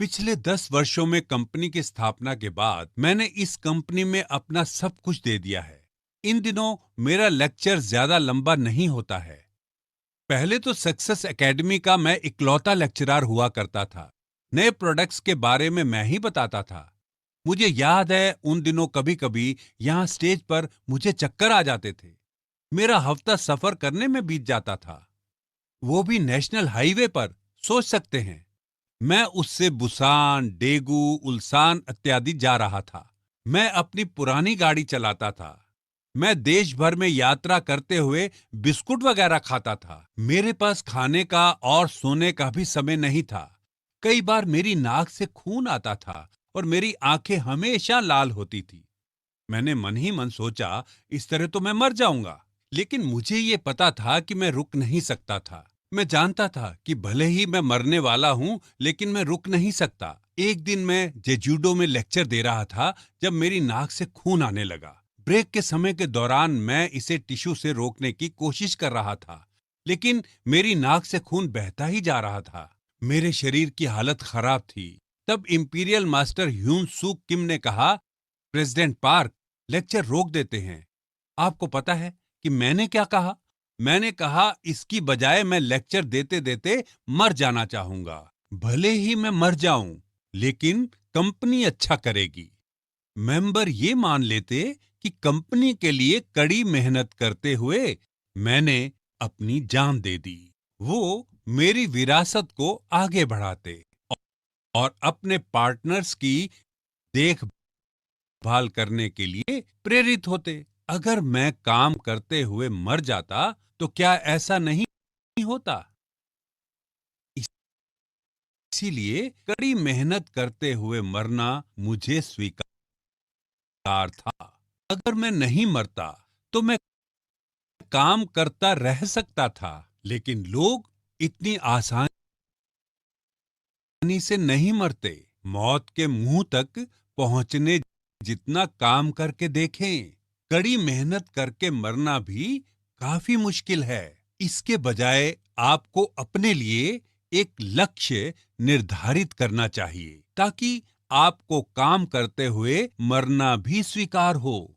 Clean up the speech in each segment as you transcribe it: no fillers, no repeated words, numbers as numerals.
पिछले 10 वर्षों में कंपनी की स्थापना के बाद मैंने इस कंपनी में अपना सब कुछ दे दिया है। इन दिनों मेरा लेक्चर ज्यादा लंबा नहीं होता है। पहले तो सक्सेस एकेडमी का मैं इकलौता लेक्चरर हुआ करता था। नए प्रोडक्ट्स के बारे में मैं ही बताता था। मुझे याद है उन दिनों कभी कभी यहाँ स्टेज पर मुझे चक्कर आ जाते थे। मेरा हफ्ता सफर करने में बीत जाता था, वो भी नेशनल हाईवे पर। सोच सकते हैं, मैं उससे बुसान, डेगू, उल्सान इत्यादि जा रहा था। मैं अपनी पुरानी गाड़ी चलाता था। मैं देश भर में यात्रा करते हुए बिस्कुट वगैरह खाता था। मेरे पास खाने का और सोने का भी समय नहीं था। कई बार मेरी नाक से खून आता था और मेरी आंखें हमेशा लाल होती थी। मैंने मन ही मन सोचा, इस तरह तो मैं मर जाऊंगा। लेकिन मुझे ये पता था कि मैं रुक नहीं सकता था। मैं जानता था कि भले ही मैं मरने वाला हूं, लेकिन मैं रुक नहीं सकता। एक दिन मैं जेजूडो में लेक्चर दे रहा था जब मेरी नाक से खून आने लगा। ब्रेक के समय के दौरान मैं इसे टिश्यू से रोकने की कोशिश कर रहा था, लेकिन मेरी नाक से खून बहता ही जा रहा था। मेरे शरीर की हालत खराब थी। तब इंपीरियल मास्टर ह्यून सूक किम ने कहा, प्रेसिडेंट पार्क, लेक्चर रोक देते हैं। आपको पता है कि मैंने क्या कहा? मैंने कहा, इसकी बजाय मैं लेक्चर देते देते मर जाना चाहूंगा। भले ही मैं मर जाऊं, लेकिन कंपनी अच्छा करेगी। मेंबर ये मान लेते कि कंपनी के लिए कड़ी मेहनत करते हुए मैंने अपनी जान दे दी। वो मेरी विरासत को आगे बढ़ाते और अपने पार्टनर्स की देखभाल करने के लिए प्रेरित होते। अगर मैं काम करते हुए मर जाता तो क्या ऐसा नहीं होता? इसीलिए कड़ी मेहनत करते हुए मरना मुझे स्वीकार था। अगर मैं नहीं मरता तो मैं काम करता रह सकता था, लेकिन लोग इतनी आसानी से नहीं मरते। मौत के मुंह तक पहुंचने जितना काम करके देखें। कड़ी मेहनत करके मरना भी काफी मुश्किल है। इसके बजाय आपको अपने लिए एक लक्ष्य निर्धारित करना चाहिए, ताकि आपको काम करते हुए मरना भी स्वीकार हो।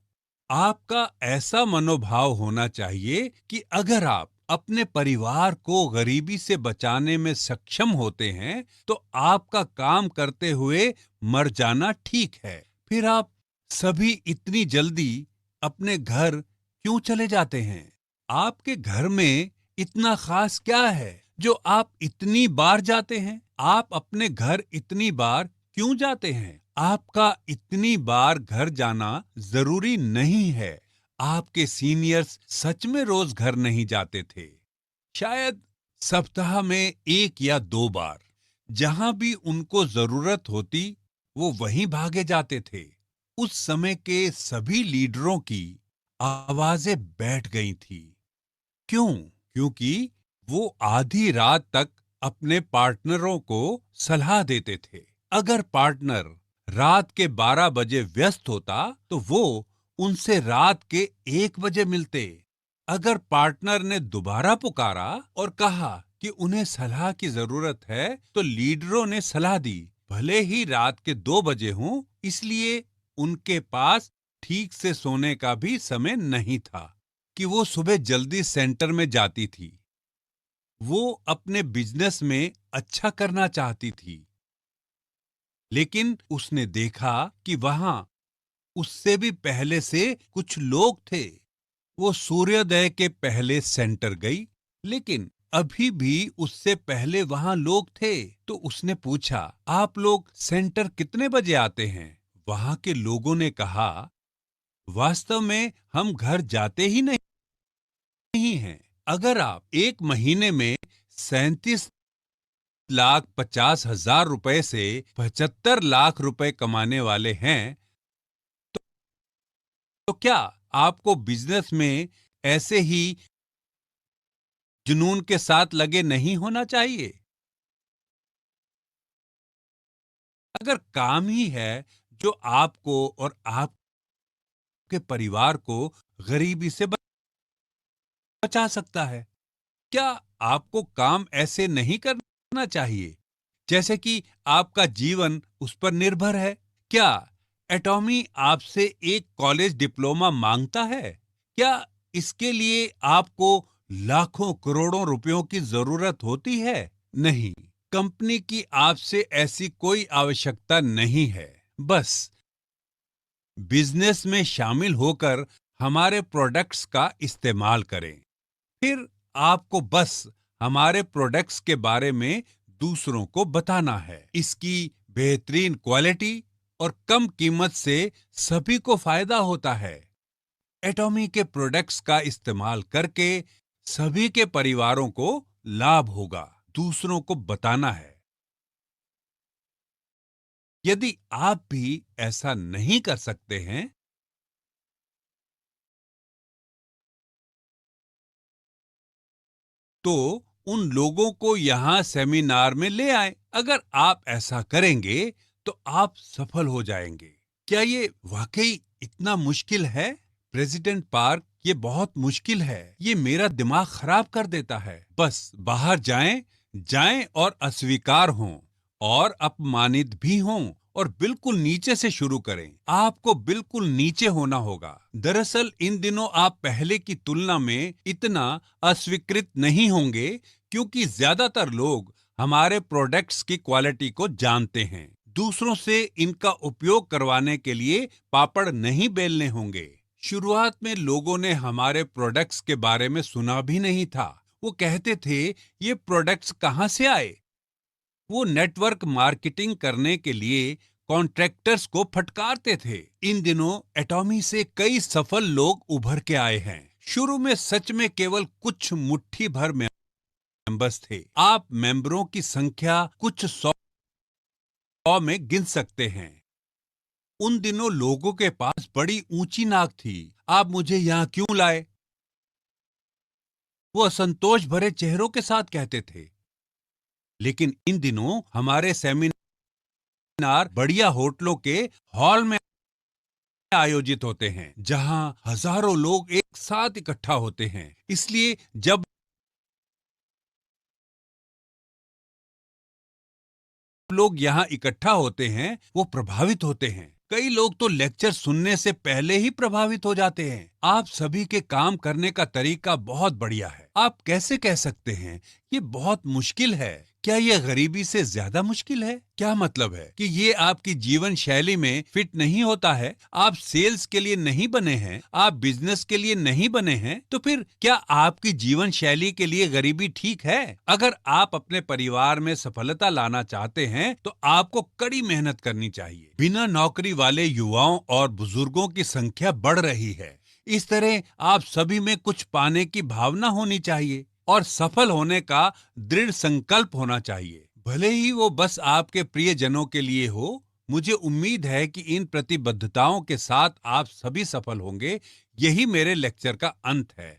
आपका ऐसा मनोभाव होना चाहिए कि अगर आप अपने परिवार को गरीबी से बचाने में सक्षम होते हैं, तो आपका काम करते हुए मर जाना ठीक है। फिर आप सभी इतनी जल्दी अपने घर क्यों चले जाते हैं? आपके घर में इतना खास क्या है जो आप इतनी बार जाते हैं? आप अपने घर इतनी बार क्यों जाते हैं? आपका इतनी बार घर जाना जरूरी नहीं है। आपके सीनियर्स सच में रोज घर नहीं जाते थे। शायद सप्ताह में 1 या 2 बार। जहां भी उनको जरूरत होती, वो वहीं भागे जाते थे। उस समय के सभी लीडरों की आवाजें बैठ गई थी। क्यों? क्योंकि वो आधी रात तक अपने पार्टनरों को सलाह देते थे। अगर पार्टनर रात के 12 बजे व्यस्त होता, तो वो उनसे रात के 1 बजे मिलते। अगर पार्टनर ने दोबारा पुकारा और कहा कि उन्हें सलाह की जरूरत है, तो लीडरों ने सलाह दी, भले ही रात के 2 बजे हों, इसलिए उनके पास ठीक से सोने का भी समय नहीं था कि वो सुबह जल्दी सेंटर में जाती थी। वो अपने बिजनेस में अच्छा करना चाहती थी, लेकिन उसने देखा कि वहां उससे भी पहले से कुछ लोग थे। वो सूर्योदय के पहले सेंटर गई, लेकिन अभी भी उससे पहले वहां लोग थे। तो उसने पूछा, आप लोग सेंटर कितने बजे आते हैं? वहां के लोगों ने कहा, वास्तव में हम घर जाते ही नहीं हैं। अगर आप एक महीने में 37,50,000 रुपए से 75 लाख रुपए कमाने वाले हैं, तो क्या आपको बिजनेस में ऐसे ही जुनून के साथ लगे नहीं होना चाहिए? अगर काम ही है जो आपको और आपके परिवार को गरीबी से बचा सकता है, क्या आपको काम ऐसे नहीं करना चाहिए? जैसे कि आपका जीवन उस पर निर्भर है। क्या एटॉमी आपसे एक कॉलेज डिप्लोमा मांगता है? क्या इसके लिए आपको लाखों करोड़ों रुपयों की जरूरत होती है? नहीं, कंपनी की आपसे ऐसी कोई आवश्यकता नहीं है। बस बिजनेस में शामिल होकर हमारे प्रोडक्ट्स का इस्तेमाल करें। फिर आपको बस हमारे प्रोडक्ट्स के बारे में दूसरों को बताना है। इसकी बेहतरीन क्वालिटी और कम कीमत से सभी को फायदा होता है। एटॉमी के प्रोडक्ट्स का इस्तेमाल करके सभी के परिवारों को लाभ होगा। दूसरों को बताना है। यदि आप भी ऐसा नहीं कर सकते हैं तो उन लोगों को यहाँ सेमिनार में ले आए। अगर आप ऐसा करेंगे तो आप सफल हो जाएंगे। क्या ये वाकई इतना मुश्किल है? प्रेसिडेंट पार्क, ये बहुत मुश्किल है। ये मेरा दिमाग खराब कर देता है। बस बाहर जाएं, जाएं और अस्वीकार हों और अपमानित भी हों और बिल्कुल नीचे से शुरू करें। आपको बिल्कुल नीचे होना होगा। दरअसल इन दिनों आप पहले की तुलना में इतना अस्वीकृत नहीं होंगे क्योंकि ज्यादातर लोग हमारे प्रोडक्ट्स की क्वालिटी को जानते हैं। दूसरों से इनका उपयोग करवाने के लिए पापड़ नहीं बेलने होंगे। शुरुआत में लोगों ने हमारे प्रोडक्ट्स के बारे में सुना भी नहीं था। वो कहते थे, ये प्रोडक्ट्स कहाँ से आए? वो नेटवर्क मार्केटिंग करने के लिए कॉन्ट्रैक्टर्स को फटकारते थे। इन दिनों एटॉमी से कई सफल लोग उभर के आए हैं। शुरू में सच में केवल कुछ मुट्ठी भर मेंबर्स थे। आप मेंबरों की संख्या कुछ सौ में गिन सकते हैं। उन दिनों लोगों के पास बड़ी ऊंची नाक थी। आप मुझे यहाँ क्यों लाए? वो असंतोष भरे चेहरों के साथ कहते थे। लेकिन इन दिनों हमारे सेमिनार बढ़िया होटलों के हॉल में आयोजित होते हैं, जहां हजारों लोग एक साथ इकट्ठा होते हैं। इसलिए जब लोग यहाँ इकट्ठा होते हैं, वो प्रभावित होते हैं। कई लोग तो लेक्चर सुनने से पहले ही प्रभावित हो जाते हैं। आप सभी के काम करने का तरीका बहुत बढ़िया है। आप कैसे कह सकते हैं ये बहुत मुश्किल है? क्या ये गरीबी से ज्यादा मुश्किल है? क्या मतलब है कि ये आपकी जीवन शैली में फिट नहीं होता है? आप सेल्स के लिए नहीं बने हैं, आप बिजनेस के लिए नहीं बने हैं, तो फिर क्या आपकी जीवन शैली के लिए गरीबी ठीक है? अगर आप अपने परिवार में सफलता लाना चाहते हैं तो आपको कड़ी मेहनत करनी चाहिए। बिना नौकरी वाले युवाओं और बुजुर्गों की संख्या बढ़ रही है। इस तरह आप सभी में कुछ पाने की भावना होनी चाहिए और सफल होने का दृढ़ संकल्प होना चाहिए, भले ही वो बस आपके प्रियजनों के लिए हो। मुझे उम्मीद है कि इन प्रतिबद्धताओं के साथ आप सभी सफल होंगे। यही मेरे लेक्चर का अंत है।